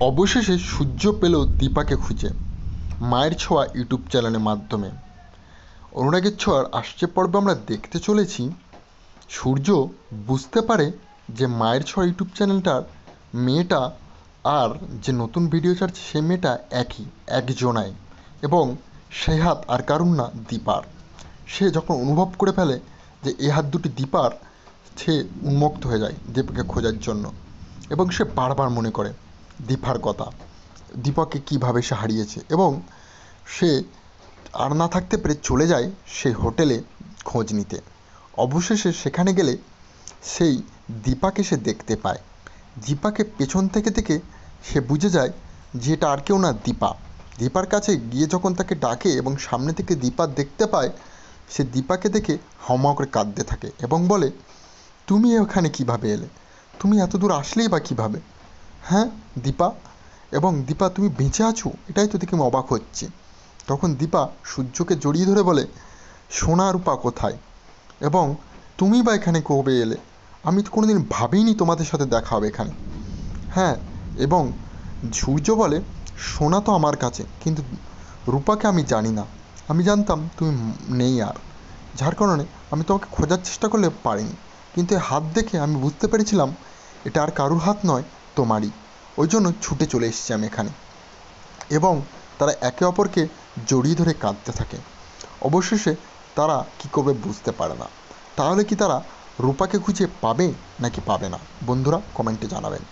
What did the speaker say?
অবশেষে সূর্য পেল দীপাকে খুঁজে মায়ের ছোঁয়া ইউটিউব চ্যানেলের মাধ্যমে। অনুরাগের ছোঁয়ার আসছে পর্বে আমরা দেখতে চলেছি সূর্য বুঝতে পারে যে মায়ের ছোঁয়া ইউটিউব চ্যানেলটার মেয়েটা আর যে নতুন ভিডিও ছাড়ছে সে মেয়েটা একজনাই, এবং সেই হাত আর কারুর না, দীপার। সে যখন অনুভব করে ফেলে যে এই হাত দুটি দীপার, সে উন্মুক্ত হয়ে যায় দীপাকে খোঁজার জন্য, এবং সে বারবার মনে করে দীপার কথা, দীপাকে কীভাবে সে হারিয়েছে, এবং সে আর না থাকতে পেরে চলে যায় সেই হোটেলে খোঁজ নিতে। অবশেষে সেখানে গেলে সেই দীপাকে সে দেখতে পায়। দীপাকে পেছন থেকে থেকে সে বুঝে যায় যে এটা আর কেউ না, দীপা। দীপার কাছে গিয়ে যখন তাকে ডাকে এবং সামনে থেকে দীপা দেখতে পায়, সে দীপাকে দেখে হাউমাউ করে কাঁদতে থাকে এবং বলে, তুমি এখানে কীভাবে এলে? তুমি এত দূর আসলেই বা কীভাবে? হ্যাঁ দীপা, এবং দীপা তুমি বেঁচে আছো, এটাই তো দেখে আমি অবাক হচ্ছি। তখন দীপা সূর্যকে জড়িয়ে ধরে বলে, সোনা রূপা কোথায়, এবং তুমি বা এখানে কবে এলে? আমি তো কোনোদিন ভাবিনি তোমাদের সাথে দেখা হবে এখানে। হ্যাঁ, এবং সূর্য বলে, সোনা তো আমার কাছে, কিন্তু রূপাকে আমি জানি না। আমি জানতাম তুমি নেই আর, যার কারণে আমি তোমাকে খোঁজার চেষ্টা করলে পারিনি, কিন্তু এই হাত দেখে আমি বুঝতে পেরেছিলাম এটা আর কারুর হাত নয়, তোমারই। ওই জন্য ছুটে চলে এসেছি আমি এখানে। এবং তারা একে অপরকে জড়িয়ে ধরে কাঁদতে থাকে। অবশেষে তারা কী করবে বুঝতে পারে না। তাহলে কি তারা রূপাকে খুঁজে পাবে নাকি পাবে না? বন্ধুরা কমেন্টে জানাবেন।